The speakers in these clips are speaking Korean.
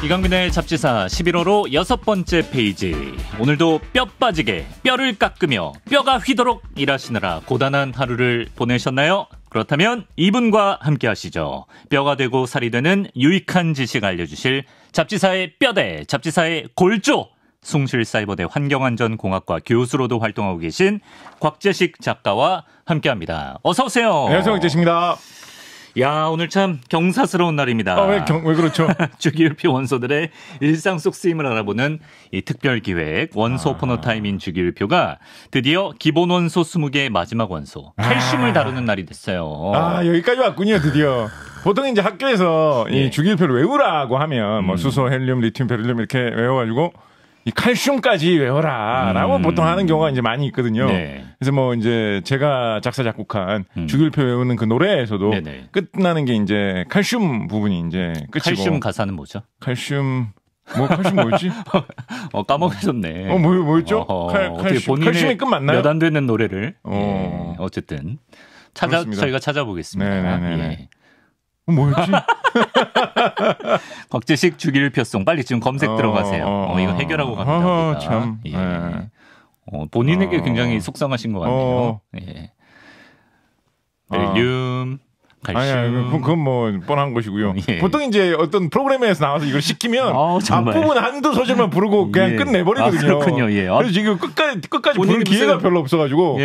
이강민의 잡지사 11호로 6번째 페이지. 오늘도 뼈 빠지게 뼈를 깎으며 뼈가 휘도록 일하시느라 고단한 하루를 보내셨나요? 그렇다면 이분과 함께 하시죠. 뼈가 되고 살이 되는 유익한 지식 알려주실 잡지사의 뼈대, 잡지사의 골조, 숭실사이버대 환경안전공학과 교수로도 활동하고 계신 곽재식 작가와 함께합니다. 어서 오세요. 안녕하세요, 곽재식입니다. 야, 오늘 참 경사스러운 날입니다. 왜 그렇죠? 주기율표 원소들의 일상 속 쓰임을 알아보는 이 특별 기획 원소 포노타임인 주기율표가 드디어 기본 원소 20개의 마지막 원소 칼슘을 다루는 날이 됐어요. 여기까지 왔군요, 드디어. 보통 이제 학교에서 이 주기율표를 외우라고 하면 뭐 수소, 헬륨, 리튬, 베릴륨 이렇게 외워가지고 이 칼슘까지 외워라라고 보통 하는 경우가 이제 많이 있거든요. 네. 그래서 뭐 이제 제가 작사 작곡한 주기율표 외우는 그 노래에서도 끝나는 게 이제 칼슘 부분이 이제 끝이고. 칼슘 가사는 뭐죠? 칼슘 뭐였지? 까먹으셨네. 뭐였죠? 칼슘이 끝 맞나요? 몇 안 되는 노래를. 어쨌든 저희가 찾아보겠습니다. 네네네. 뭐였지? 곽재식 주기율표송 빨리 지금 검색 들어가세요. 이거 해결하고 갑니다. 참. 본인에게 굉장히 속상하신 것 같네요. 헬륨, 칼슘. 그건 뭐 뻔한 것이고요. 보통 이제 어떤 프로그램에서 나와서 이걸 시키면 앞부분 한두 소절만 부르고 그냥 끝내버리거든요. 그렇군요. 그래서 지금 끝까지 부를 기회가 별로 없어가지고.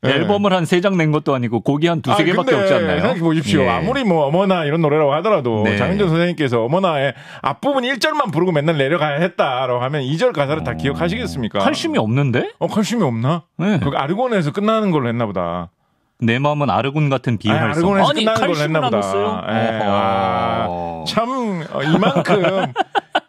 앨범을 한 3장 낸 것도 아니고 곡이 한 2-3개밖에 없지 않나요? 생각해 보십시오. 아무리 뭐 어머나 이런 노래라고 하더라도 장윤정 선생님께서 어머나의 앞부분 1절만 부르고 맨날 내려가야 했다라고 하면 2절 가사를 다 기억하시겠습니까? 칼슘이 없는데? 칼슘이 없나? 그 아르곤에서 끝나는 걸로 했나 보다. 내 마음은 아르곤 같은 비활성. 아르곤에서 끝나는 걸로 했나 보다. 참 이만큼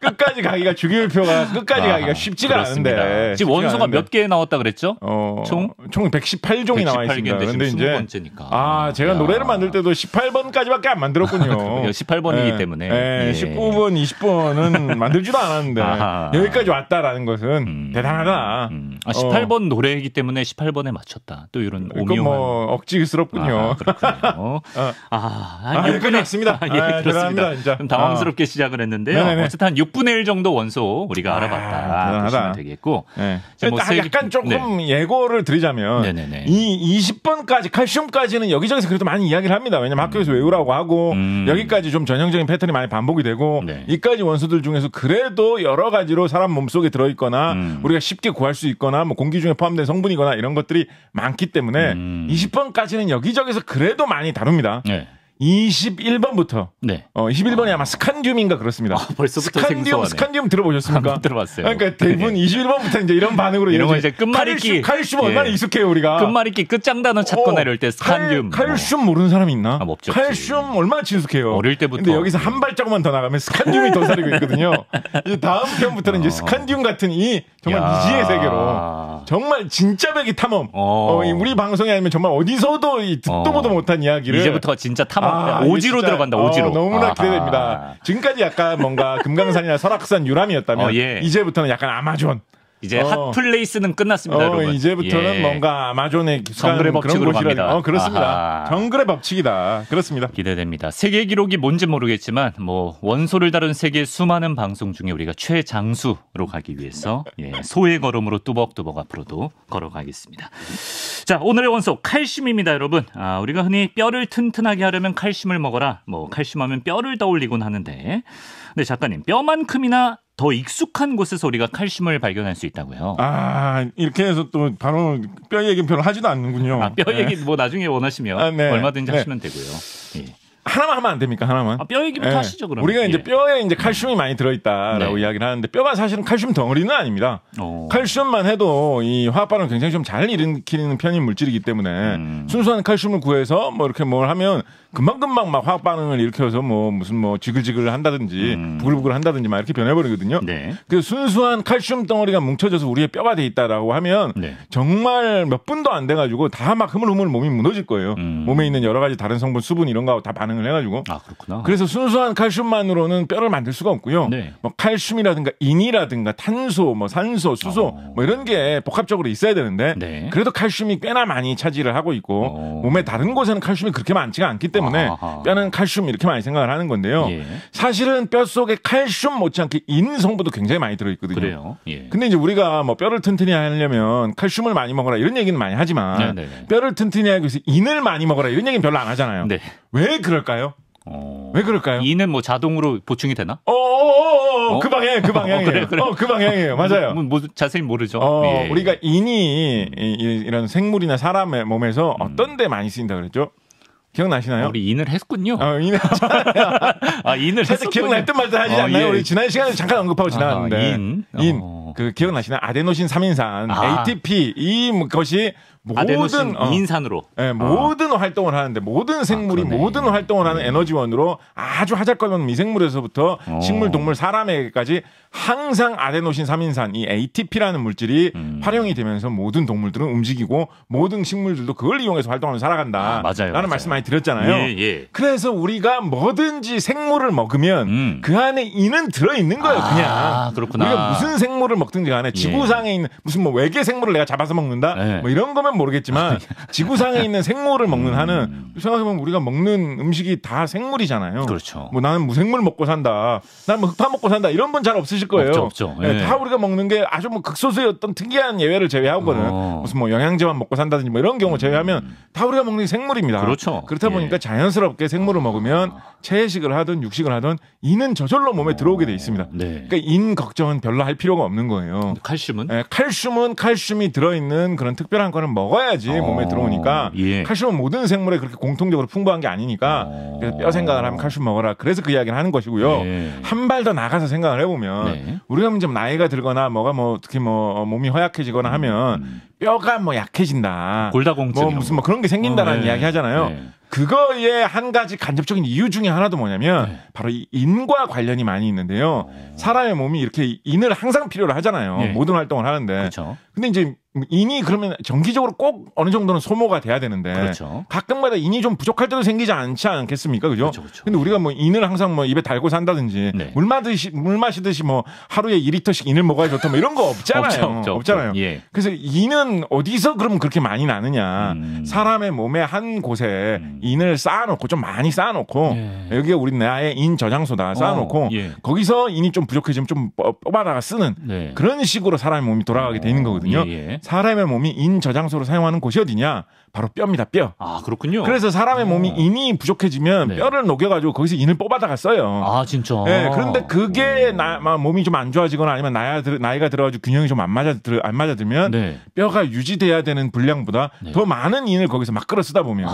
끝까지 가기가 주기율표가 끝까지 가기가 쉽지가 그렇습니다. 않은데. 지금 원소가 몇 개 나왔다 그랬죠? 총 118종이 나와 있습니다. 근데 이제 20번째니까. 제가 노래를 만들 때도 18번까지밖에 안 만들었군요. 18번이기 때문에. 19번, 20번은 만들지도 않았는데 여기까지 왔다라는 것은 대단하다. 18번 노래이기 때문에 18번에 맞췄다. 또 이런 오묘한. 뭐 억지스럽군요. 그렇군요. 여기까지 왔습니다. 그렇습니다. 진짜. 좀 당황스럽게 시작을 했는데요. 어쨌든 한 6분의 1 정도 원소 우리가 알아봤다 보시면 되겠고. 약간 조금 예고를 드리자면 이 20번까지 칼슘까지는 여기저기서 그래도 많이 이야기를 합니다. 왜냐면 학교에서 외우라고 하고 여기까지 좀 전형적인 패턴이 많이 반복이 되고 이까지 원소들 중에서 그래도 여러 가지로 사람 몸속에 들어있거나 우리가 쉽게 구할 수 있거나 뭐 공기 중에 포함된 성분이거나 이런 것들이 많기 때문에 20번까지는 여기저기서 그래도 많이 다룹니다. 21번부터 21번이 아마 스칸듐인가 그렇습니다. 벌써부터 생소하네. 스칸듐 들어보셨습니까? 안 들어봤어요. 그러니까 대부분 21번부터 이제 이런 반응으로 이런 거 이제 끝말잇기 칼슘 얼마나 익숙해요 우리가. 끝말잇기 끝장단어 찾거나 이럴 때 스칸듐. 칼슘 모르는 사람이 있나? 없죠. 칼슘 얼마나 친숙해요. 어릴 때부터. 근데 여기서 한 발자국만 더 나가면 스칸듐이 더 사리고 있거든요. 이제 다음 편부터는 이제 스칸듐 같은 이 정말 미지의 세계로 정말 진짜 배기 탐험. 우리 방송이 아니면 정말 어디서도 듣도 보도 못한 이야기를 이제부터가 진짜 탐험. 오지로 들어간다. 오지로. 너무나 기대됩니다. 지금까지 약간 뭔가 금강산이나 설악산 유람이었다면 이제부터는 약간 아마존. 이제 핫플레이스는 끝났습니다, 여러분. 이제부터는 뭔가 아마존의 정글의 법칙으로 갑니다. 그렇습니다. 정글의 법칙이다. 그렇습니다. 기대됩니다. 세계 기록이 뭔지 모르겠지만 뭐 원소를 다룬 세계 수많은 방송 중에 우리가 최장수로 가기 위해서 소의 걸음으로 뚜벅뚜벅 앞으로도 걸어가겠습니다. 자, 오늘의 원소 칼슘입니다, 여러분. 우리가 흔히 뼈를 튼튼하게 하려면 칼슘을 먹어라. 뭐 칼슘하면 뼈를 떠올리곤 하는데, 근데 작가님, 뼈만큼이나 더 익숙한 곳에서 우리가 칼슘을 발견할 수 있다고요. 이렇게 해서 또 바로 뼈 얘기는 별로 하지도 않는군요. 뼈 얘기 뭐 나중에 원하시면 얼마든지 하시면 되고요. 하나만 하면 안 됩니까? 하나만. 뼈 얘기부터 하시죠, 그러면. 우리가 이제 뼈에 이제 칼슘이 많이 들어있다라고 이야기를 하는데 뼈가 사실은 칼슘 덩어리는 아닙니다. 칼슘만 해도 이 화학 반응을 굉장히 좀 잘 일으키는 편인 물질이기 때문에 순수한 칼슘을 구해서 뭐 이렇게 뭘 하면 금방금방 막 화학 반응을 일으켜서 뭐 무슨 뭐 지글지글 한다든지 부글부글 한다든지 막 이렇게 변해버리거든요. 그 순수한 칼슘 덩어리가 뭉쳐져서 우리의 뼈가 돼 있다라고 하면 정말 몇 분도 안 돼가지고 다 막 흐물흐물 몸이 무너질 거예요. 몸에 있는 여러 가지 다른 성분, 수분 이런 거하고 다 반응을 반응을 해가지고. 아, 그렇구나. 그래서 순수한 칼슘만으로는 뼈를 만들 수가 없고요. 네. 뭐 칼슘이라든가 인이라든가 탄소, 뭐 산소, 수소 뭐 이런 게 복합적으로 있어야 되는데 네. 그래도 칼슘이 꽤나 많이 차지를 하고 있고 몸의 다른 곳에는 칼슘이 그렇게 많지가 않기 때문에 뼈는 칼슘 이렇게 많이 생각을 하는 건데요. 예. 사실은 뼈 속에 칼슘 못지않게 인 성분도 굉장히 많이 들어있거든요. 그래요. 예. 근데 이제 우리가 뭐 뼈를 튼튼히 하려면 칼슘을 많이 먹어라 이런 얘기는 많이 하지만 네네. 뼈를 튼튼히 하기 위해서 인을 많이 먹어라 이런 얘기는 별로 안 하잖아요. 네. 왜 그럴까요? 왜 그럴까요? 이는 뭐 자동으로 보충이 되나? 그 방향이에요. 그래. 그 방향이에요. 맞아요. 뭐 자세히 모르죠. 예. 우리가 인이 이런 생물이나 사람의 몸에서 어떤 데 많이 쓰인다 그랬죠? 기억나시나요? 우리 인을 했군요. 인을 했잖아요. 인을 살짝 기억날 듯 말 듯 하지 않나요? 예. 우리 지난 시간에 잠깐 언급하고 지나갔는데. 인. 그 기억나시나요? 아데노신 3인산, ATP, 이것이 모든 인산으로 모든 활동을 하는데 모든 생물이 모든 활동을 하는 에너지원으로 아주 하잘것없는 미생물에서부터 식물, 동물, 사람에게까지 항상 아데노신 3인산 이 ATP라는 물질이 활용이 되면서 모든 동물들은 움직이고 모든 식물들도 그걸 이용해서 활동하면서 살아간다. 라는 말씀 많이 드렸잖아요. 예. 그래서 우리가 뭐든지 생물을 먹으면 그 안에 인은 들어있는 거예요. 그냥. 그렇구나. 우리가 무슨 생물을 먹든지 간에 지구상에 있는 무슨 뭐 외계 생물을 내가 잡아서 먹는다? 뭐 이런 거면 모르겠지만 지구상에 있는 생물을 먹는 한은 생각해보면 우리가 먹는 음식이 다 생물이잖아요. 그렇죠. 뭐 나는 무생물 먹고 산다. 나는 뭐 흑파 먹고 산다. 이런 분 잘 없으실 거예요. 없죠. 네, 다 우리가 먹는 게 아주 뭐 극소수의 어떤 특이한 예외를 제외하고는 무슨 뭐 영양제만 먹고 산다든지 뭐 이런 경우 제외하면 다 우리가 먹는 게 생물입니다. 그렇죠. 그렇다 보니까 자연스럽게 생물을 먹으면 채식을 하든 육식을 하든 인은 저절로 몸에 들어오게 돼 있습니다. 그러니까 인 걱정은 별로 할 필요가 없는 거예요. 칼슘은? 네, 칼슘은 칼슘이 들어있는 그런 특별한 거는 먹어야지 몸에 들어오니까 칼슘은 모든 생물에 그렇게 공통적으로 풍부한 게 아니니까 그래서 뼈 생각을 하면 칼슘 먹어라. 그래서 그 이야기를 하는 것이고요. 한 발 더 나가서 생각을 해보면 우리가 좀 나이가 들거나 뭐가 뭐 특히 뭐 몸이 허약해지거나 하면 뼈가 뭐 약해진다. 골다공증. 뭐 무슨 뭐 그런 게 생긴다라는 이야기 하잖아요. 그거의 한 가지 간접적인 이유 중에 하나도 뭐냐면 바로 이 인과 관련이 많이 있는데요. 사람의 몸이 이렇게 인을 항상 필요로 하잖아요. 모든 활동을 하는데. 그렇죠. 근데 이제 인이 그러면 정기적으로 꼭 어느 정도는 소모가 돼야 되는데 그렇죠. 가끔마다 인이 좀 부족할 때도 생기지 않지 않겠습니까? 그죠? 그렇죠. 근데 우리가 뭐 인을 항상 뭐 입에 달고 산다든지 물 마시듯이 뭐 하루에 2리터씩 인을 먹어야 좋다 뭐 이런 거 없잖아요. 없잖아요. 예. 그래서 인은 어디서 그럼 그렇게 많이 나느냐? 사람의 몸의 한 곳에 인을 쌓아놓고 좀 많이 쌓아놓고 여기가 우리 나의 인 저장소다 쌓아놓고 거기서 인이 좀 부족해지면 좀 뽑아다가 쓰는 그런 식으로 사람의 몸이 돌아가게 돼 있는 거거든요. 사람의 몸이 인 저장소로 사용하는 곳이 어디냐? 바로 뼈입니다. 뼈. 아, 그렇군요. 그래서 사람의 몸이 인이 부족해지면 뼈를 녹여가지고 거기서 인을 뽑아다가 써요. 아, 진짜. 네, 그런데 그게 몸이 좀 안 좋아지거나 아니면 나이가 들어가지고 균형이 좀 안 맞아들면 뼈가 유지돼야 되는 분량보다 더 많은 인을 거기서 막 끌어 쓰다 보면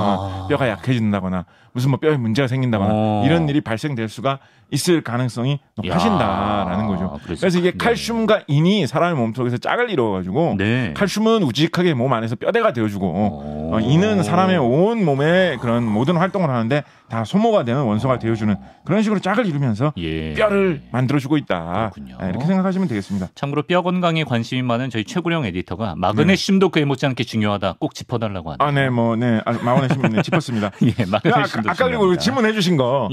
뼈가 약해진다거나 무슨 뭐 뼈에 문제가 생긴다거나 이런 일이 발생될 수가 있을 가능성이 높아진다라는 거죠. 그래서 이게 칼슘과 인이 사람의 몸속에서 짝을 이루어가지고 칼슘은 우직하게 몸 안에서 뼈대가 되어주고 인은 사람의 온 몸에 그런 모든 활동을 하는데 다 소모가 되는 원소가 되어주는 그런 식으로 짝을 이루면서 뼈를 만들어주고 있다. 이렇게 생각하시면 되겠습니다. 참고로 뼈 건강에 관심이 많은 저희 최구령 에디터가 마그네슘도 그에 못지않게 중요하다. 꼭 짚어달라고 하네요. 마그네슘 짚었습니다. 마그네슘도 아까 그리고 질문해 주신 거.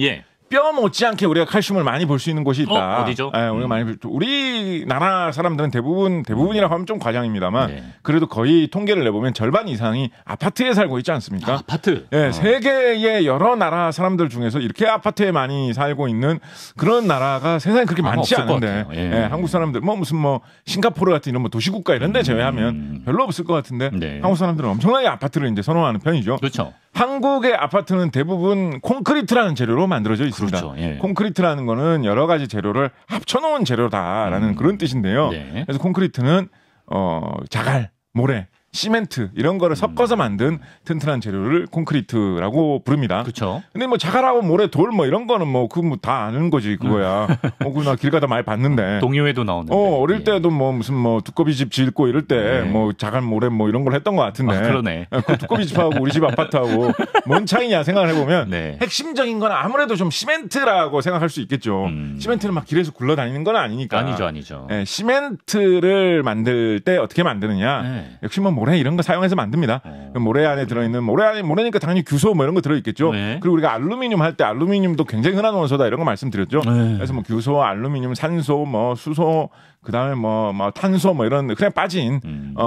뼈 못지않게 우리가 칼슘을 많이 볼 수 있는 곳이 있다. 어디죠? 우리가 많이 우리나라 사람들은 대부분이라고 하면 좀 과장입니다만 그래도 거의 통계를 내보면 절반 이상이 아파트에 살고 있지 않습니까? 아파트. 세계의 여러 나라 사람들 중에서 이렇게 아파트에 많이 살고 있는 그런 나라가 세상에 그렇게 많지 않은데 한국 사람들 무슨 싱가포르 같은 이런 도시국가 이런 데 제외하면 별로 없을 것 같은데 한국 사람들은 엄청나게 아파트를 이제 선호하는 편이죠. 그렇죠. 한국의 아파트는 대부분 콘크리트라는 재료로 만들어져 있습니다. 그렇죠. 콘크리트라는 거는 여러 가지 재료를 합쳐놓은 재료다라는 그런 뜻인데요. 그래서 콘크리트는 자갈, 모래, 시멘트 이런 거를 섞어서 만든 튼튼한 재료를 콘크리트라고 부릅니다. 그렇죠. 근데 자갈하고 모래, 돌 이런 거는 다 아는 거지 그거야. 나 길 가다 많이 봤는데. 동요에도 나오는데. 어릴 때도 무슨 두꺼비 집 짓고 이럴 때 자갈, 모래 이런 걸 했던 것 같은데. 그러네. 그 두꺼비 집하고 우리 집 아파트하고 뭔 차이냐 생각을 해보면 핵심적인 건 아무래도 좀 시멘트라고 생각할 수 있겠죠. 시멘트는 막 길에서 굴러다니는 건 아니니까. 아니죠. 시멘트를 만들 때 어떻게 만드느냐. 역시 모래 이런 거 사용해서 만듭니다. 모래 안에 들어있는 모래니까 당연히 규소 뭐 이런 거 들어있겠죠. 네. 그리고 우리가 알루미늄 할 때 알루미늄도 굉장히 흔한 원소다 이런 거 말씀드렸죠. 네. 그래서 뭐 규소, 알루미늄, 산소, 뭐 수소, 그다음에 뭐 탄소 뭐 이런 그냥 빠진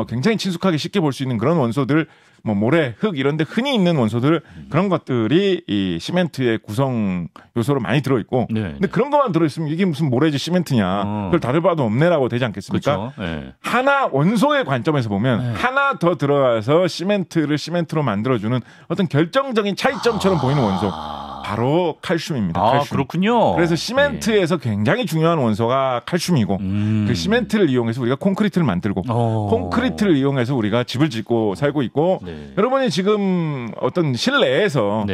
굉장히 친숙하게 쉽게 볼 수 있는 그런 원소들. 뭐 모래, 흙 이런 데 흔히 있는 원소들 그런 것들이 이 시멘트의 구성 요소로 많이 들어 있고 근데 그런 것만 들어 있으면 이게 무슨 모래지 시멘트냐. 그걸 다를 바도 없네라고 되지 않겠습니까? 네. 하나 원소의 관점에서 보면 하나 더 들어가서 시멘트를 시멘트로 만들어 주는 어떤 결정적인 차이점처럼 보이는 원소. 바로 칼슘입니다. 칼슘. 그렇군요. 그래서 시멘트에서 굉장히 중요한 원소가 칼슘이고 그 시멘트를 이용해서 우리가 콘크리트를 만들고 콘크리트를 이용해서 우리가 집을 짓고 살고 있고 여러분이 지금 어떤 실내에서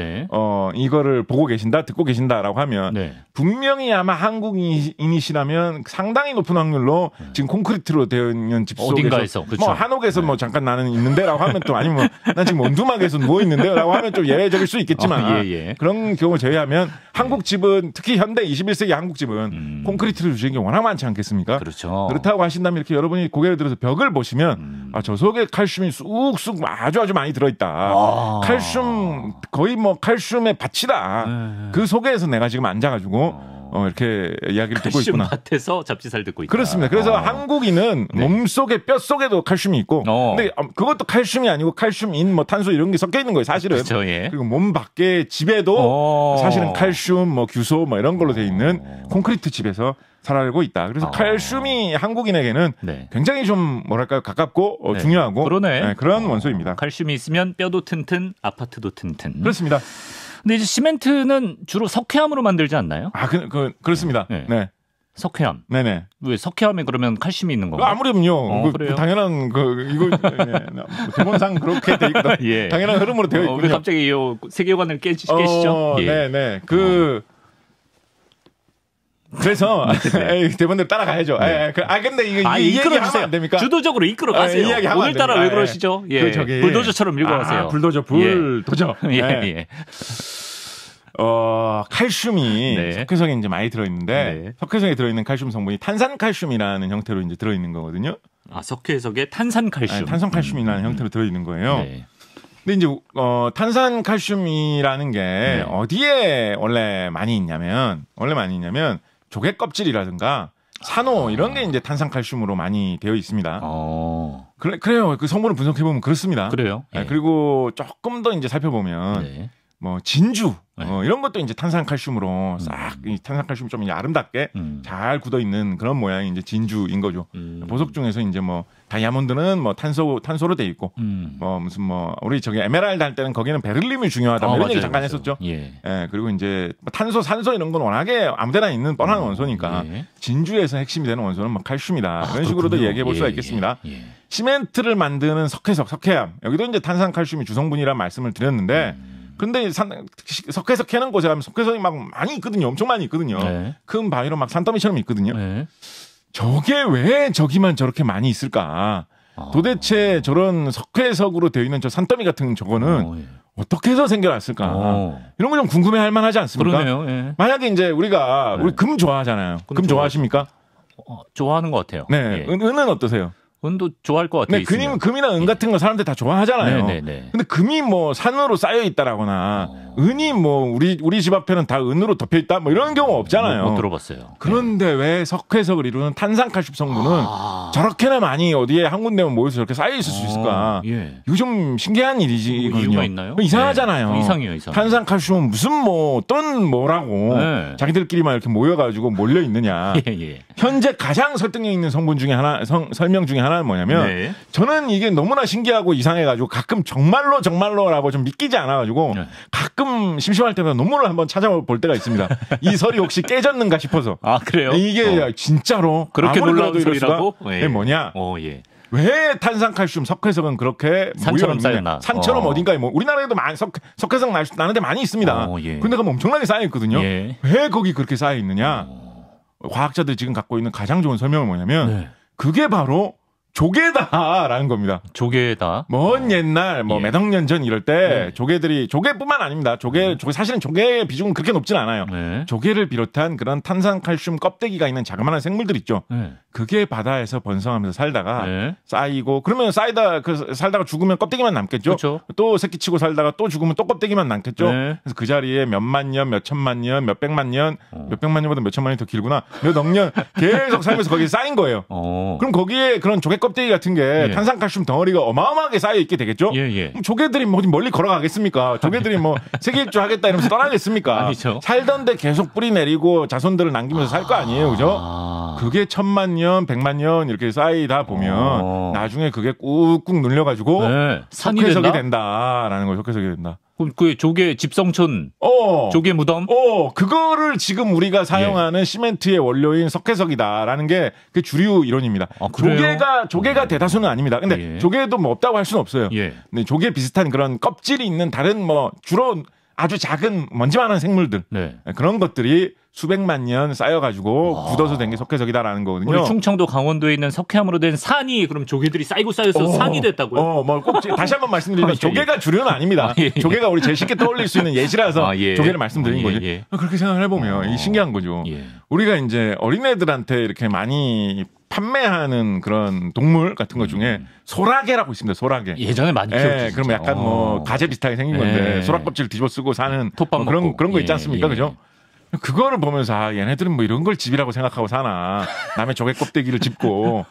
이거를 보고 계신다, 듣고 계신다라고 하면 분명히 아마 한국인이시라면 상당히 높은 확률로 지금 콘크리트로 되어 있는 집 속에서 어딘가에서 뭐 한옥에서 뭐 잠깐 나는 있는데라고 하면 또 아니면 난 지금 원두막에서 누워 있는데라고 하면 좀 예외적일 수 있겠지만 그런 경우 제외하면 한국 집은 특히 현대 21세기 한국 집은 콘크리트를 주시는 게 워낙 많지 않겠습니까? 그렇죠. 그렇다고 하신다면 이렇게 여러분이 고개를 들어서 벽을 보시면 저 속에 칼슘이 쑥쑥 아주 많이 들어있다. 칼슘 거의 뭐 칼슘의 밭이다. 그 속에서 내가 지금 앉아가지고 이렇게 이야기를 듣고 있구나. 칼슘 밭에서 잡지사를 듣고 있다. 그렇습니다. 그래서 한국인은 몸속에 뼈속에도 칼슘이 있고 근데 그것도 칼슘이 아니고 칼슘인 뭐 탄소 이런 게 섞여 있는 거예요. 사실은. 그렇죠, 예. 그리고 몸 밖에 집에도 사실은 칼슘 뭐 규소 뭐 이런 걸로 돼 있는 콘크리트 집에서 살아가고 있다. 그래서 칼슘이 한국인에게는 굉장히 좀 뭐랄까요 가깝고 중요하고 그런 원소입니다. 칼슘이 있으면 뼈도 튼튼, 아파트도 튼튼. 그렇습니다. 근데 이제 시멘트는 주로 석회암으로 만들지 않나요? 그렇습니다. 네. 석회암. 네네. 왜 석회암에 그러면 칼슘이 있는 건가요? 아무렴요. 당연한 이거 대본상 그렇게 돼 있거든. 예. 당연한 흐름으로 되어 있군요. 왜 갑자기 이 세계관을 깨시죠? 네네. 그래서 대본대로 따라가야죠. 근데 이거 이끌어주세요. 안 됩니까? 주도적으로 이끌어가세요. 오늘따라 왜 그러시죠? 예. 불도저처럼 밀고 가세요. 불도저. 예. 칼슘이 석회성에 이제 많이 들어있는데 석회성에 들어있는 칼슘 성분이 탄산칼슘이라는 형태로 이제 들어있는 거거든요. 석회석에 탄산칼슘. 탄산칼슘이라는 형태로 들어있는 거예요. 근데 이제 탄산칼슘이라는 게 어디에 원래 많이 있냐면 조개 껍질이라든가 산호 이런 게 이제 탄산칼슘으로 많이 되어 있습니다. 그래요. 그 성분을 분석해 보면 그렇습니다. 그래요. 그리고 조금 더 이제 살펴보면 뭐 진주 이런 것도 이제 탄산칼슘으로 싹 탄산칼슘 좀 이제 아름답게 잘 굳어 있는 그런 모양이 이제 진주인 거죠. 보석 중에서 이제 뭐 다이아몬드는 뭐 탄소로 돼 있고 뭐 무슨 뭐 우리 저기 에메랄드 할 때는 거기는 베릴륨이 중요하다 뭐 이런 얘기 잠깐 했었죠. 그리고 이제 뭐 탄소, 산소 이런 건 워낙에 아무데나 있는 뻔한 원소니까 진주에서 핵심이 되는 원소는 뭐 칼슘이다. 이런 식으로도 얘기해 볼 수가 있겠습니다. 시멘트를 만드는 석회암 여기도 이제 탄산칼슘이 주성분이라는 말씀을 드렸는데 근데 석회석 캐는 곳에 가면 석회석이 막 많이 있거든요. 엄청 많이 있거든요. 큰 바위로 막 산더미처럼 있거든요. 저게 왜 저기만 저렇게 많이 있을까? 도대체 저런 석회석으로 되어 있는 저 산더미 같은 저거는 어떻게 해서 생겨났을까? 이런 거 좀 궁금해할 만하지 않습니까? 그러네요. 만약에 이제 우리 금 좋아하잖아요. 금 좋아하십니까? 좋아하는 것 같아요. 네. 은은 어떠세요? 은도 좋아할 것 같아요. 네, 금이나 은 같은 거 사람들 다 좋아하잖아요. 근데 금이 뭐 산으로 쌓여 있다라거나 은이 뭐 우리 집 앞에는 다 은으로 덮여 있다 뭐 이런 경우 없잖아요. 못 들어봤어요. 그런데 왜 석회석을 이루는 탄산칼슘 성분은 저렇게나 많이 어디에 한 군데만 모여서 저렇게 쌓여 있을 수 있을까? 이거 좀 신기한 일이거든요. 이유가 있나요? 이상하잖아요. 이상해요. 탄산칼슘은 무슨 뭐 어떤 뭐라고 자기들끼리만 이렇게 모여가지고 몰려 있느냐. 현재 가장 설득력 있는 성분 중에 하나 설명 중에 하나는 뭐냐면 저는 이게 너무나 신기하고 이상해가지고 가끔 정말로라고 좀 믿기지 않아가지고 가끔 심심할 때마다 논문을 한번 찾아볼 때가 있습니다. 이 설이 혹시 깨졌는가 싶어서. 그래요? 이게 진짜로 그렇게 놀라운 소리라고? 이게 뭐냐? 왜 탄산칼슘 석회석은 그렇게 산처럼 쌓여나? 산처럼 어딘가에 뭐 우리나라에도 석회석 나는데 많이 있습니다. 근데 가면 엄청나게 쌓여 있거든요. 왜 거기 그렇게 쌓여 있느냐? 과학자들이 지금 갖고 있는 가장 좋은 설명은 뭐냐면 그게 바로 조개다라는 겁니다. 조개다. 먼 옛날 몇 억 년 전 이럴 때 조개뿐만 아닙니다. 사실은 조개의 비중은 그렇게 높진 않아요. 조개를 비롯한 그런 탄산칼슘 껍데기가 있는 자그마한 생물들 있죠. 그게 바다에서 번성하면서 살다가 쌓이고 그러면 살다가 죽으면 껍데기만 남겠죠. 그렇죠. 또 새끼치고 살다가 또 죽으면 또 껍데기만 남겠죠. 그래서 그 자리에 몇만 년, 몇천만 년, 몇백만 년, 몇백만 년보다 몇천만 년이 더 길구나. 몇 억 년 계속 살면서 거기에 쌓인 거예요. 그럼 거기에 그런 조개 껍데기 같은 게 탄산칼슘 덩어리가 어마어마하게 쌓여 있게 되겠죠. 그럼 조개들이 뭐 멀리 걸어가겠습니까? 조개들이 뭐 세계 일주 하겠다 이러면서 떠나겠습니까? 아니죠. 살던데 계속 뿌리 내리고 자손들을 남기면서 살 거 아니에요, 그죠? 그게 1000만 년, 100만 년 이렇게 쌓이다 보면 나중에 그게 꾹꾹 눌려가지고 석회석이 된다라는 거예요. 석회석이 된다. 그럼 그 조개 집성촌, 조개 무덤? 그거를 지금 우리가 사용하는 시멘트의 원료인 석회석이다라는 게 그 주류 이론입니다. 조개가 대다수는 아닙니다. 근데 조개도 뭐 없다고 할 수는 없어요. 근데 조개 비슷한 그런 껍질이 있는 다른 뭐 주로 아주 작은 먼지만한 생물들 그런 것들이 수백만 년 쌓여가지고 굳어서 된 게 석회석이다라는 거거든요. 우리 충청도 강원도에 있는 석회암으로 된 산이 그럼 조개들이 쌓이고 쌓여서 산이 됐다고요? 뭐 꼭 다시 한번 말씀드리면 조개가 주류는 아닙니다. 조개가 우리 제일 쉽게 떠올릴 수 있는 예시라서 조개를 말씀드린 거죠. 그렇게 생각을 해보면 신기한 거죠. 우리가 이제 어린애들한테 이렇게 많이 판매하는 그런 동물 같은 것 중에 소라게라고 있습니다. 소라게. 예전에 많이 키웠죠. 그러면 약간 뭐 가재 비슷하게 생긴 건데 소라 껍질 뒤집어 쓰고 사는 뭐 그런 거 있지 않습니까? 그죠? 그거를 보면서 얘네들은 뭐 이런 걸 집이라고 생각하고 사나. 남의 조개 껍데기를 집고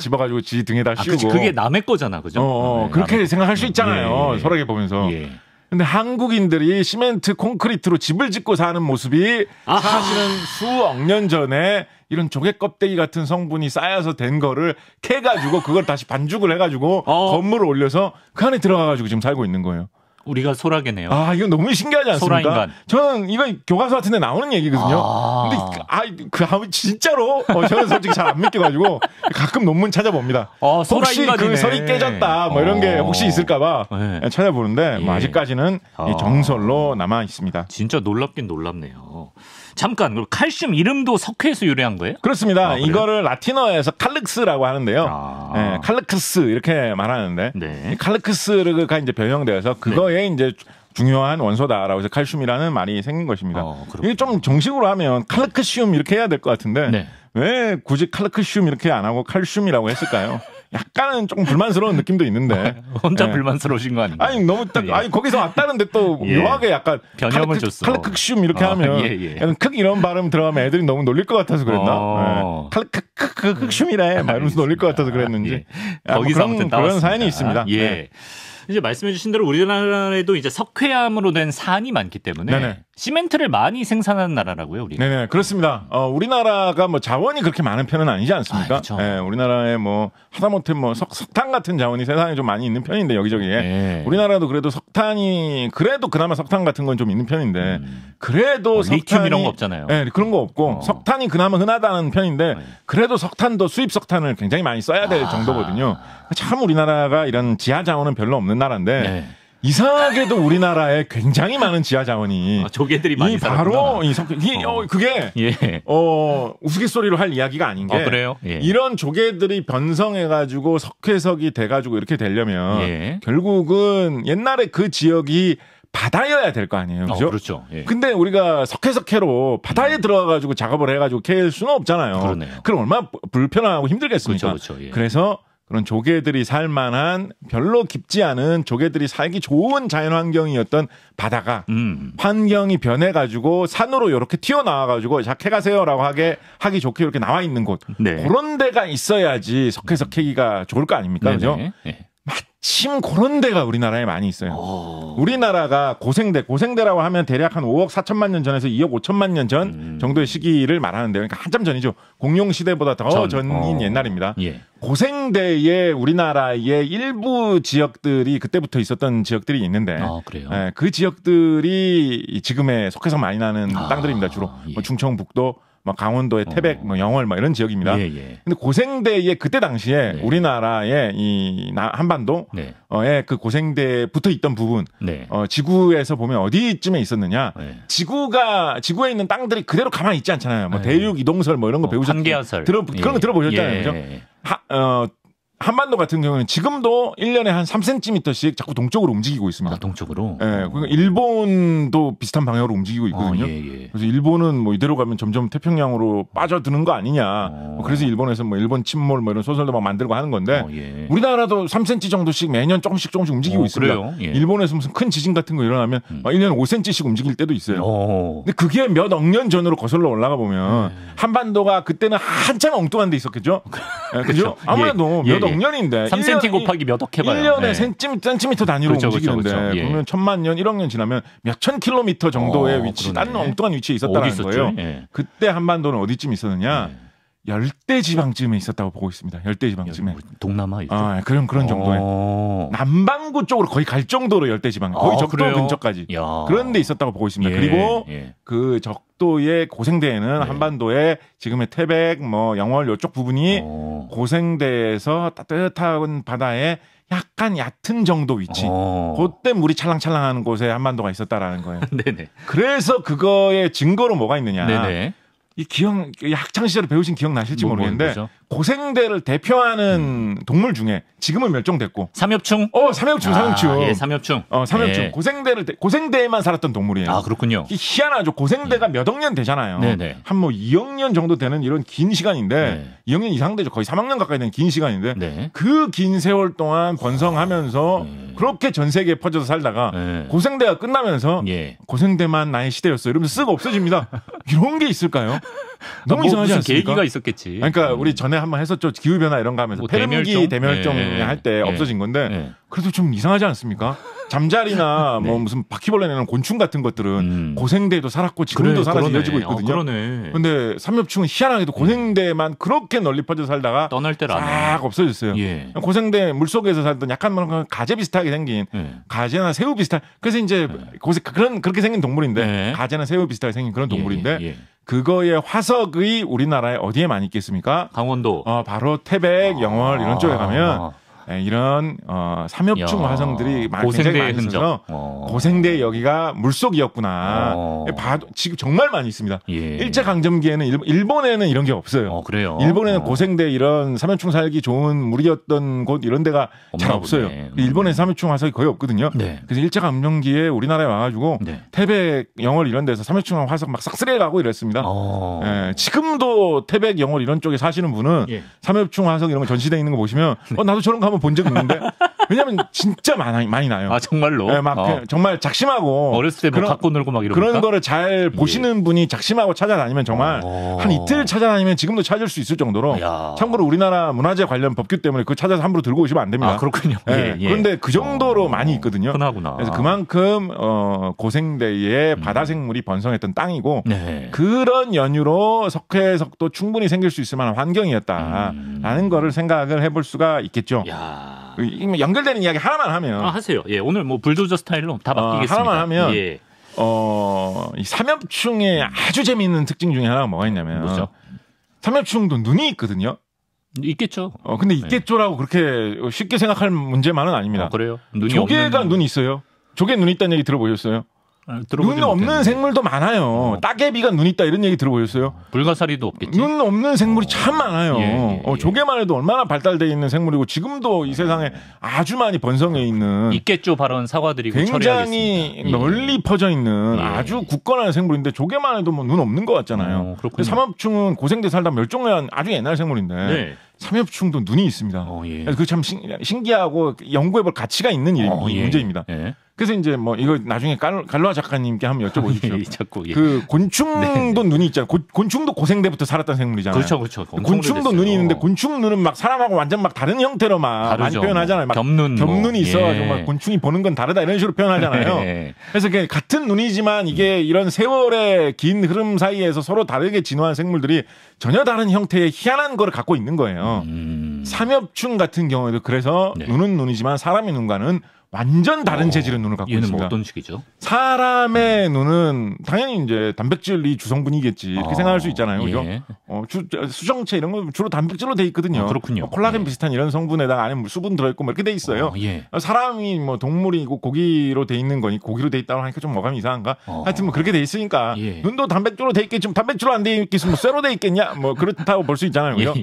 집어가지고 지 등에다 씌우고. 그게 남의 거잖아, 그죠? 그렇게 생각할 수 있잖아요. 소라게 보면서. 근데 한국인들이 시멘트 콘크리트로 집을 짓고 사는 모습이 사실은 수억 년 전에 이런 조개 껍데기 같은 성분이 쌓여서 된 거를 캐가지고 그걸 다시 반죽을 해가지고 건물을 올려서 그 안에 들어가가지고 지금 살고 있는 거예요. 우리가 소라게네요. 이거 너무 신기하지 않습니까? 소라인간. 저는 이거 교과서 같은 데 나오는 얘기거든요. 근데 진짜로 저는 솔직히 잘 안 믿겨가지고 가끔 논문 찾아봅니다. 혹시 그 설이 깨졌다 뭐 이런 게 혹시 있을까봐 찾아보는데 뭐 아직까지는 정설로 남아 있습니다. 진짜 놀랍긴 놀랍네요. 잠깐, 그럼 칼슘 이름도 석회에서 유래한 거예요? 그렇습니다. 이거를 라틴어에서 칼르크스라고 하는데요. 칼르크스 이렇게 말하는데 칼르크스가 이제 변형되어서 그거에 이제 중요한 원소다라고 해서 칼슘이라는 말이 생긴 것입니다. 이게 좀 정식으로 하면 칼르크슘 이렇게 해야 될 것 같은데 왜 굳이 칼르크슘 이렇게 안 하고 칼슘이라고 했을까요? 약간은 조금 불만스러운 느낌도 있는데. 혼자 불만스러우신 거 아닌가요? 너무 거기서 왔다는데 또 묘하게 약간 변형을 줬어. 칼르크슘 이렇게 하면 약간 크 이런 발음 들어가면 애들이 너무 놀릴 것 같아서 그랬나? 칼르크슘이래 막 이러면서 놀릴 것 같아서 그랬는지. 거기서 그런 사연이 있습니다. 이제 말씀해주신 대로 우리나라에도 이제 석회암으로 된 산이 많기 때문에 시멘트를 많이 생산하는 나라라고요, 우리가. 네네, 그렇습니다. 우리나라가 뭐 자원이 그렇게 많은 편은 아니지 않습니까? 우리나라에 뭐 하다못해 뭐 석탄 같은 자원이 세상에 좀 많이 있는 편인데 여기저기에 우리나라도 그래도 석탄이 그래도 그나마 석탄 같은 건 좀 있는 편인데 그래도 리튬 이런 거 없잖아요. 그런 거 없고 석탄이 그나마 흔하다는 편인데 그래도 석탄도 수입 석탄을 굉장히 많이 써야 될 정도거든요. 참 우리나라가 이런 지하 자원은 별로 없는 나라인데. 이상하게도 우리나라에 굉장히 많은 지하 자원이 조개들이 많이 바로 그게 우스갯소리로 할 이야기가 아닌 게 그래요? 이런 조개들이 변성해가지고 석회석이 돼가지고 이렇게 되려면 결국은 옛날에 그 지역이 바다여야 될 거 아니에요, 그죠? 그렇죠. 근데 우리가 석회로 바다에 들어가가지고 작업을 해가지고 캘 수는 없잖아요. 그러네요. 그럼 얼마나 불편하고 힘들겠습니까? 그렇죠. 그래서 그런 조개들이 살만한 별로 깊지 않은 조개들이 살기 좋은 자연 환경이었던 바다가 환경이 변해가지고 산으로 이렇게 튀어나와가지고 자 캐가세요라고 하기 좋게 이렇게 나와 있는 곳 그런 데가 있어야지 석회석 캐기가 좋을 거 아닙니까? 그죠? 마침 그런 데가 우리나라에 많이 있어요. 우리나라가 고생대라고 하면 대략 한 5억 4천만 년 전에서 2억 5천만 년 전 정도의 시기를 말하는데요. 그러니까 한참 전이죠. 공룡 시대보다 더 전인 옛날입니다. 고생대에 우리나라의 일부 지역들이 그때부터 있었던 지역들이 있는데 그 지역들이 지금의 석회석 많이 나는 땅들입니다. 주로 뭐 충청북도 뭐 강원도의 태백, 뭐 영월, 뭐 이런 지역입니다. 근데 고생대에 그때 당시에 우리나라의 이 한반도, 그 고생대에 붙어 있던 부분, 지구에서 보면 어디쯤에 있었느냐? 지구에 있는 땅들이 그대로 가만히 있지 않잖아요. 뭐 대륙 이동설 뭐 이런 거 배우셨죠? 한계화설. 그런 거 들어보셨잖아요. 그죠? 한반도 같은 경우는 지금도 1년에 한 3cm씩 자꾸 동쪽으로 움직이고 있습니다. 아, 동쪽으로? 예. 그러니까 일본도 비슷한 방향으로 움직이고 있거든요. 그래서 일본은 뭐 이대로 가면 점점 태평양으로 빠져드는 거 아니냐. 그래서 일본에서 뭐 일본 침몰 뭐 이런 소설도 막 만들고 하는 건데 우리나라도 3cm 정도씩 매년 조금씩 움직이고 있습니다. 그래요? 예. 일본에서 무슨 큰 지진 같은 거 일어나면 1년에 5cm씩 움직일 때도 있어요. 근데 그게 몇 억 년 전으로 거슬러 올라가 보면 한반도가 그때는 한참 엉뚱한 데 있었겠죠? 그죠? 아무래도 몇 억 년인데 3cm 곱하기 몇 억 해봐요. 1년에 센티미터 단위로 움직이는데 그러면 1000만 년, 1억 년 지나면 몇천 킬로미터 정도의 위치, 딴 엉뚱한 위치에 있었다는 거예요. 그때 한반도는 어디쯤 있었느냐? 열대지방쯤에 있었다고 보고 있습니다. 열대지방쯤에. 동남아 이쪽? 그런 정도에. 남반구 쪽으로 거의 갈 정도로 열대지방. 거의 적도 근처까지. 그런 데 있었다고 보고 있습니다. 그리고 그 적도의 고생대에는 한반도에 지금의 태백, 뭐 영월 이쪽 부분이 고생대에서 따뜻한 바다에 약간 얕은 정도 위치. 그때 물이 찰랑찰랑하는 곳에 한반도가 있었다라는 거예요. 네네. 그래서 그거의 증거로 뭐가 있느냐. 네네. 이 학창 시절에 배우신 기억 나실지 모르겠는데 고생대를 대표하는 동물 중에 지금은 멸종됐고 삼엽충? 삼엽충. 예, 삼엽충. 삼엽충. 예. 고생대에만 살았던 동물이에요. 아, 그렇군요. 희한하죠. 고생대가 몇 억 년 되잖아요. 네네. 한 뭐 2억 년 정도 되는 이런 긴 시간인데 2억 년 이상 되죠. 거의 3억 년 가까이 되는 긴 시간인데 그 긴 세월 동안 번성하면서 그렇게 전 세계에 퍼져서 살다가 고생대가 끝나면서 고생대만 나의 시대였어. 이러면서 쓱 없어집니다. 이런 게 있을까요? 너무 이상하지 않습니까? 계기가 있었겠지. 그러니까 우리 전에 한번 했었죠. 기후변화 이런 거 하면서. 페르미기 대멸종 할 때 없어진 건데 그래도 좀 이상하지 않습니까? 잠자리나 뭐 무슨 바퀴벌레 내는 곤충 같은 것들은 고생대에도 살았고 지금도 살아서 이어지고 있거든요. 그런데 삼엽충은 희한하게도 고생대만 그렇게 널리 퍼져 살다가 떠날 때를 싹 없어졌어요. 고생대 물속에서 살던 약간 뭐 가재 비슷하게 생긴 가재나 새우 비슷한 그래서 이제 그렇게 생긴 동물인데 가재나 새우 비슷하게 생긴 그런 동물인데 그거의 화석이 우리나라에 어디에 많이 있겠습니까? 강원도. 바로 태백, 영월 이런 쪽에 가면 이런 삼엽충 화성들이 굉장히 많이 있어서 고생대 여기가 물속이었구나. 봐도 지금 정말 많이 있습니다. 일제강점기에는 일본에는 이런 게 없어요. 그래요? 일본에는 고생대 이런 삼엽충 살기 좋은 물이었던 곳 이런 데가 잘 없어요. 일본에 삼엽충 화석이 거의 없거든요. 그래서 일제강점기에 우리나라에 와가지고 태백, 영월 이런 데서 삼엽충 화석 막 싹쓸이해가고 이랬습니다. 지금도 태백, 영월 이런 쪽에 사시는 분은 삼엽충 화석 이런 거 전시돼 있는 거 보시면 나도 저런 거 한번 본 적 있는데 왜냐면 진짜 많이 나요. 정말로? 정말 작심하고 어렸을 때 뭐 갖고 놀고 막 이런 그런 거를 잘 보시는 분이 작심하고 찾아다니면 정말 한 이틀 찾아다니면 지금도 찾을 수 있을 정도로 참고로 우리나라 문화재 관련 법규 때문에 그거 찾아서 함부로 들고 오시면 안 됩니다. 그렇군요. 그런데 그 정도로 많이 있거든요. 흔하구나. 그래서 그만큼 고생대에 바다 생물이 번성했던 땅이고 그런 연유로 석회석도 충분히 생길 수 있을 만한 환경이었다라는 거를 생각을 해볼 수가 있겠죠. 연결되는 이야기 하나만 하면 하세요. 오늘 뭐 불도저 스타일로 다 바뀌겠습니다. 하나만 하면 이 삼엽충의 아주 재미있는 특징 중에 하나가 뭐가 있냐면 뭐죠? 삼엽충도 눈이 있거든요. 있겠죠. 근데 있겠죠라고 그렇게 쉽게 생각할 문제만은 아닙니다. 그래요? 조개가 눈이 있어요. 조개 눈이 있다는 얘기 들어보셨어요? 눈 없는 생물도 많아요. 따개비가 눈 있다 이런 얘기 들어보셨어요? 불가사리도 없겠지. 눈 없는 생물이 참 많아요. 조개만 해도 얼마나 발달되어 있는 생물이고 지금도 이 세상에 아주 많이 번성해 있는 있겠죠 발언 사과드리고 굉장히 널리 퍼져 있는 아주 굳건한 생물인데 조개만 해도 뭐 눈 없는 것 같잖아요. 삼엽충은 고생대 살다 멸종한 아주 옛날 생물인데 삼엽충도 눈이 있습니다. 그게 참 신기하고 연구해볼 가치가 있는 문제입니다. 그래서 이제 뭐 이거 나중에 갈로아 작가님께 한번 여쭤보십시오. 자꾸, 그 곤충도 눈이 있잖아요. 곤충도 고생대부터 살았던 생물이잖아요. 그렇죠. 곤충도 눈이 있는데 곤충 눈은 막 사람하고 완전 막 다른 형태로 막 많이 표현하잖아요. 막 겹눈이 있어가지고 막 곤충이 보는 건 다르다 이런 식으로 표현하잖아요. 그래서 같은 눈이지만 이게 이런 세월의 긴 흐름 사이에서 서로 다르게 진화한 생물들이 전혀 다른 형태의 희한한 거를 갖고 있는 거예요. 삼엽충 같은 경우에도 그래서 눈은 눈이지만 사람의 눈과는 완전 다른 재질의 눈을 갖고 있습니다. 뭐 어떤 식이죠? 사람의 눈은 당연히 이제 단백질이 주성분이겠지 이렇게 생각할 수 있잖아요, 그죠? 수정체 이런 건 주로 단백질로 돼 있거든요. 그렇군요. 콜라겐 비슷한 이런 성분에다가 안에 수분 들어있고 뭐 이렇게 돼 있어요. 사람이 뭐 동물이고 고기로 돼 있는 거니 고기로 돼 있다고 하니까 좀 어감이 이상한가? 하여튼 뭐 그렇게 돼 있으니까 눈도 단백질로 돼 있겠지, 단백질로 안 돼 있겠으면 뭐 쇠로 돼 있겠냐? 뭐 그렇다고 볼 수 있잖아요, 그죠?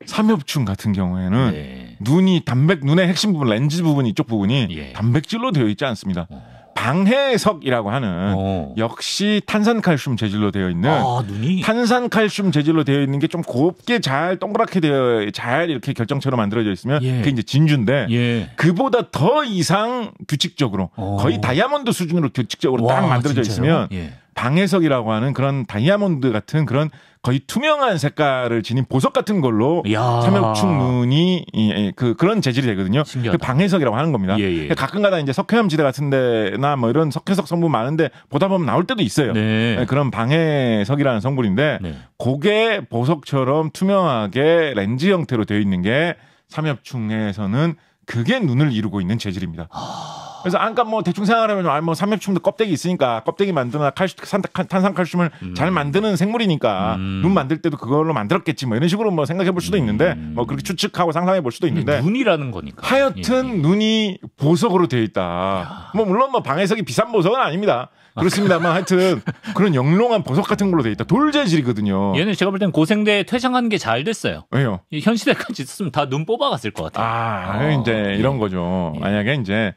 삼엽충 같은 경우에는 눈의 핵심 부분, 렌즈 부분 이쪽 부분이 단백질로 되어 있지 않습니다. 방해석이라고 하는 역시 탄산칼슘 재질로 되어 있는 눈이? 탄산칼슘 재질로 되어 있는 게 좀 곱게 잘 동그랗게 잘 이렇게 결정체로 만들어져 있으면 그게 이제 진주인데 그보다 더 이상 규칙적으로 거의 다이아몬드 수준으로 규칙적으로 딱 만들어져 진짜요? 있으면 방해석이라고 하는 그런 다이아몬드 같은 그런 거의 투명한 색깔을 지닌 보석 같은 걸로 삼엽충 눈이 그런 재질이 되거든요. 그 방해석이라고 하는 겁니다. 가끔가다 이제 석회암지대 같은 데나 뭐 이런 석회석 성분 많은데 보다 보면 나올 때도 있어요. 그런 방해석이라는 성분인데 그게 보석처럼 투명하게 렌즈 형태로 되어 있는 게 삼엽충에서는 그게 눈을 이루고 있는 재질입니다. 그래서 아까 뭐 대충 생각하면 뭐 삼엽충도 껍데기 있으니까 껍데기 만드나 탄산칼슘을 잘 만드는 생물이니까 눈 만들 때도 그걸로 만들었겠지 뭐 이런 식으로 뭐 생각해 볼 수도 있는데 뭐 그렇게 추측하고 상상해 볼 수도 있는데 눈이라는 거니까 하여튼 눈이 보석으로 되어 있다. 뭐 물론 뭐 방해석이 비싼 보석은 아닙니다. 그렇습니다만 하여튼 그런 영롱한 보석 같은 걸로 되어 있다. 돌 재질이거든요. 얘는 제가 볼 땐 고생대 퇴장한 게 잘 됐어요. 왜요? 현 시대까지 있으면 다 눈 뽑아갔을 것 같아요. 이제 이런 거죠. 만약에 이제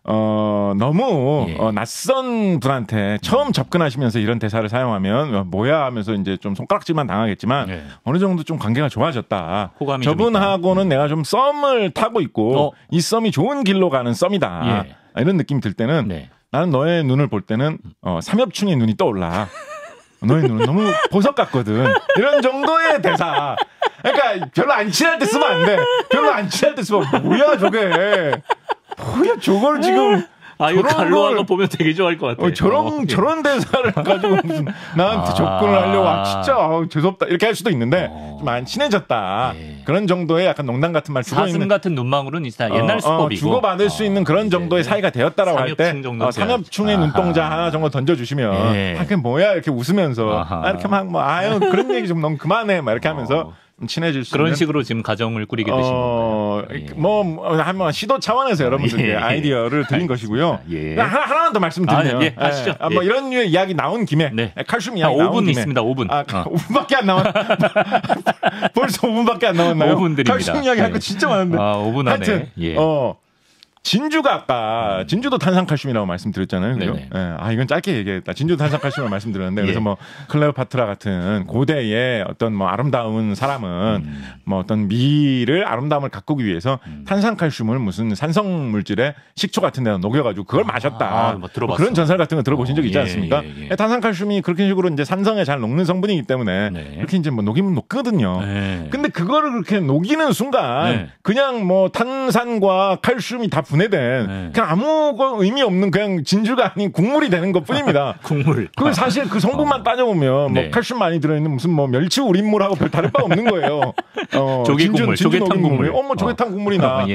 너무 낯선 분한테 처음 접근하시면서 이런 대사를 사용하면 뭐야 하면서 이제 좀 손가락질만 당하겠지만 어느 정도 좀 관계가 좋아졌다. 저분하고는 내가 좀 썸을 타고 있고 이 썸이 좋은 길로 가는 썸이다. 이런 느낌이 들 때는 나는 너의 눈을 볼 때는 삼엽충의 눈이 떠올라. 너의 눈은 너무 보석 같거든. 이런 정도의 대사. 그러니까 별로 안 친할 때 쓰면 안 돼. 별로 안 친할 때 쓰면 뭐야 저게. 뭐야 저걸 지금. 이거 갈로아가 보면 되게 좋아할 것 같아요. 저런 대사를 가지고 무슨 나한테 접근을 하려고 진짜 죄송합다 이렇게 할 수도 있는데 좀 안 친해졌다. 그런 정도의 약간 농담 같은 말 주고 있는 사슴 같은 눈망울은 진짜 옛날 수법이고 주고받을 수 있는 그런 정도의 사이가 되었다라고 할 때 삼엽충의 눈동자 하나 정도 던져주시면 그게 뭐야 이렇게 웃으면서 이렇게 막 뭐 그런 얘기 좀 너무 그만해 막 이렇게 하면서 친해질 수 그런 있는 식으로 지금 가정을 꾸리게 되신 건가요? 뭐 한번 시도 차원에서 여러분들께 아이디어를 드린 것이고요. 하나만 더 말씀드리면 하시죠. 뭐 이런 류의 이야기 나온 김에 칼슘 이야기 나온 5분 김에 있습니다. 5분. 5분밖에 안 남았. 벌써 5분밖에 안 남았나요? 5분 드립니다. 칼슘 이야기 할 거 진짜 많은데. 5분 안에. 하여튼 진주가 아까 진주도 탄산칼슘이라고 말씀드렸잖아요. 그죠? 이건 짧게 얘기했다. 진주도 탄산칼슘을 말씀드렸는데 그래서 뭐 클레오파트라 같은 고대의 어떤 뭐 아름다운 사람은 뭐 어떤 미를 아름다움을 가꾸기 위해서 탄산칼슘을 무슨 산성 물질에 식초 같은 데다 녹여가지고 그걸 마셨다. 뭐 그런 전설 같은 거 들어보신 적 있지 않습니까? 탄산칼슘이 그렇게 식으로 이제 산성에 잘 녹는 성분이기 때문에 이렇게 이제 뭐 녹이면 녹거든요. 근데 그거를 그렇게 녹이는 순간 그냥 뭐 탄산과 칼슘이 다 분해된 그냥 아무 의미 없는 그냥 진주가 아닌 국물이 되는 것 뿐입니다. 국물. 그 사실 그 성분만 따져보면 뭐 칼슘 많이 들어있는 무슨 뭐 멸치 우린물하고 별 다를 바 없는 거예요. 조개국물, 조개탕 국물. 뭐 조개탕 국물이나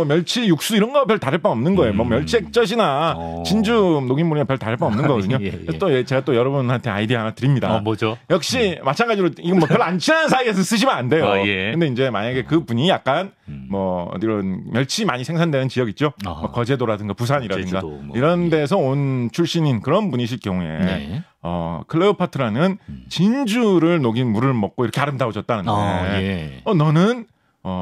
멸치 육수 이런 거 별 다를 바 없는 거예요. 뭐 멸치 액젓이나 진주 녹인물이나 별 다를 바 없는 거거든요. 또 제가 또 여러분한테 아이디어 하나 드립니다. 뭐죠? 역시 마찬가지로 이건 뭐 별로 안 친한 사이에서 쓰시면 안 돼요. 근데 이제 만약에 그 분이 약간 뭐 이런 멸치 많이 생산되는 지역 있죠. 뭐 거제도라든가 부산이라든가 이런 데서 온 출신인 그런 분이실 경우에 클레오파트라는 진주를 녹인 물을 먹고 이렇게 아름다워졌다는데 너는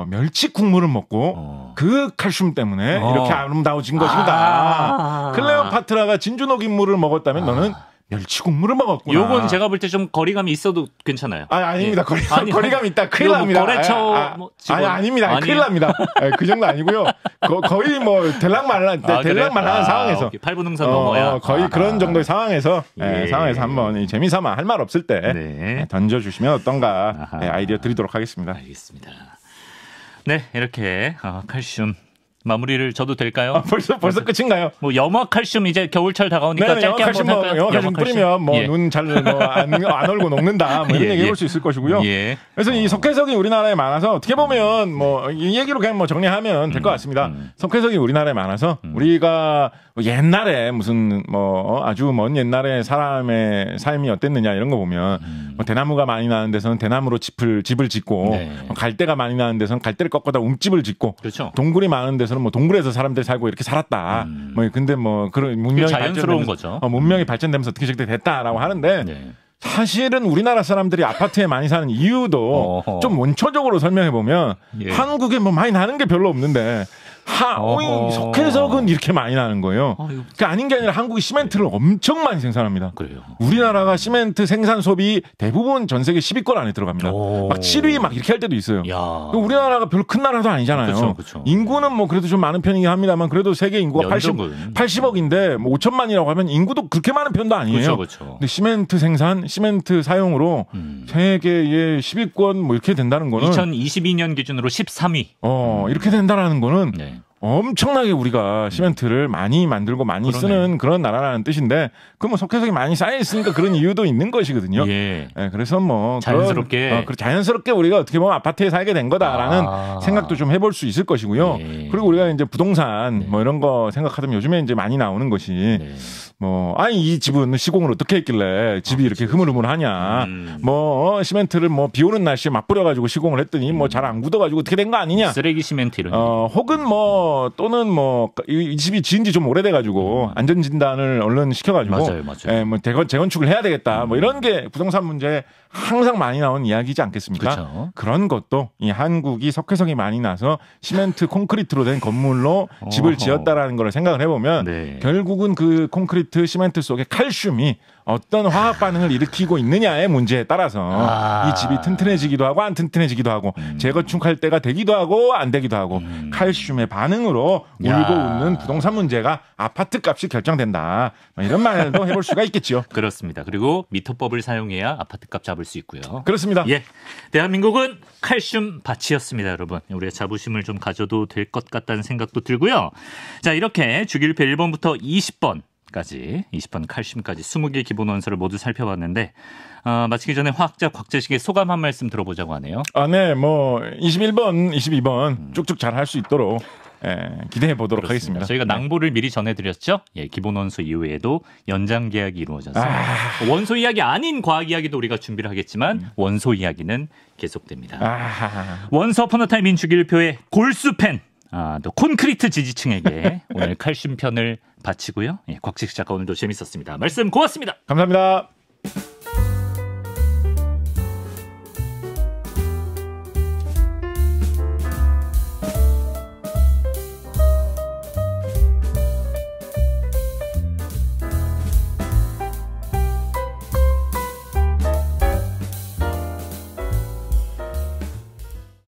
멸치 국물을 먹고 그 칼슘 때문에 이렇게 아름다워진 것이다. 클레오파트라가 진주 녹인 물을 먹었다면 너는 멸치 국물을 먹었구나. 요건 제가 볼 때 좀 거리감이 있어도 괜찮아요. 아닙니다. 거리감 있다. 큰일 납니다. 거래처 아닙니다. 큰일 납니다. 그 정도 아니고요. 거의 뭐 대락말란 상황에서 8분 응선 넘어야 거의 그런 정도의 상황에서 한번 재미삼아 할 말 없을 때 던져주시면 어떤가 아이디어 드리도록 하겠습니다. 알겠습니다. 네, 이렇게 칼슘 마무리를 줘도 될까요? 벌써 끝인가요? 뭐 염화 칼슘 이제 겨울철 다가오니까 짧게 한번 할까요? 염화 칼슘 뿌리면 뭐 눈 잘 안 얼고 녹는다 뭐 이런 얘기 해볼 수 있을 것이고요. 그래서 이 석회석이 우리나라에 많아서 어떻게 보면 뭐 이 얘기로 그냥 뭐 정리하면 될 것 같습니다. 석회석이 우리나라에 많아서 우리가 옛날에 무슨 뭐 아주 먼 옛날에 사람의 삶이 어땠느냐 이런 거 보면 뭐 대나무가 많이 나는 데서는 대나무로 집을 짓고 갈대가 많이 나는 데서는 갈대를 꺾어다 움집을 짓고 동굴이 많은 데서는 뭐 동굴에서 사람들이 살고 이렇게 살았다. 뭐 근데 뭐 그런 문명이 자연스러운 거죠. 문명이 발전되면서 어떻게 됐다라고 하는데 사실은 우리나라 사람들이 아파트에 많이 사는 이유도 좀 원초적으로 설명해 보면 예. 한국에 뭐 많이 나는 게 별로 없는데 석회석은 이렇게 많이 나는 거예요. 그러니까 아닌 게 아니라 한국이 시멘트를 엄청 많이 생산합니다. 그래요. 우리나라가 시멘트 생산 소비 대부분 전 세계 10위권 안에 들어갑니다. 막 7위 막 이렇게 할 때도 있어요. 우리나라가 별로 큰 나라도 아니잖아요. 그쵸. 인구는 뭐 그래도 좀 많은 편이긴 합니다만 그래도 세계 인구가 80억인데 뭐 5천만이라고 하면 인구도 그렇게 많은 편도 아니에요. 그쵸. 근데 시멘트 생산, 시멘트 사용으로 세계의 10위권 뭐 이렇게 된다는 거는 2022년 기준으로 13위. 이렇게 된다는 거는 네. 엄청나게 우리가 시멘트를 많이 만들고 많이 쓰는 그런 나라라는 뜻인데 그 뭐 석회석이 많이 쌓여 있으니까 그런 이유도 있는 것이거든요. 예. 네, 그래서 뭐 자연스럽게 자연스럽게 우리가 어떻게 보면 아파트에 살게 된 거다라는 생각도 좀 해볼 수 있을 것이고요. 예. 그리고 우리가 이제 부동산 뭐 이런 거 생각하면 요즘에 이제 많이 나오는 것이 이 집은 시공을 어떻게 했길래 집이 이렇게 흐물흐물하냐. 시멘트를 비 오는 날씨에 막 뿌려가지고 시공을 했더니 잘 안 굳어가지고 어떻게 된 거 아니냐. 쓰레기 시멘트 이런. 혹은 또는 이 집이 지은 지 좀 오래돼가지고 안전진단을 얼른 시켜가지고 맞아요. 재건축을 해야 되겠다. 이런 게 부동산 문제에 항상 많이 나오는 이야기지 않겠습니까? 그쵸. 그런 것도 이 한국이 석회석이 많이 나서 시멘트 콘크리트로 된 건물로 집을 지었다라는 걸 생각을 해보면 결국은 그 콘크리트 시멘트 속에 칼슘이 어떤 화학 반응을 일으키고 있느냐의 문제에 따라서 이 집이 튼튼해지기도 하고 안 튼튼해지기도 하고 재건축할 때가 되기도 하고 안 되기도 하고 칼슘의 반응으로 울고 웃는 부동산 문제가 아파트 값이 결정된다. 이런 말도 해볼 수가 있겠죠. 그렇습니다. 그리고 미터법을 사용해야 아파트 값 잡을 수 있고요. 그렇습니다. 예, 대한민국은 칼슘 밭이었습니다, 여러분. 우리의 자부심을 좀 가져도 될 것 같다는 생각도 들고요. 자, 이렇게 주기율표 1번부터 20번 칼슘까지 20개 기본 원소를 모두 살펴봤는데 마치기 전에 화학자 곽재식의 소감 한 말씀 들어보자고 하네요. 21번, 22번 쭉쭉 잘 할 수 있도록 기대해 보도록 하겠습니다. 저희가 낭보를 미리 전해드렸죠. 기본 원소 이후에도 연장 계약이 이루어졌습니다. 원소 이야기 아닌 과학 이야기도 우리가 준비를 하겠지만 원소 이야기는 계속됩니다. 원서 어폰 어 타임 주기율표의 골수팬 또 콘크리트 지지층에게 오늘 칼슘 편을 바치고요. 곽재식 작가 오늘도 재밌었습니다. 말씀 고맙습니다. 감사합니다.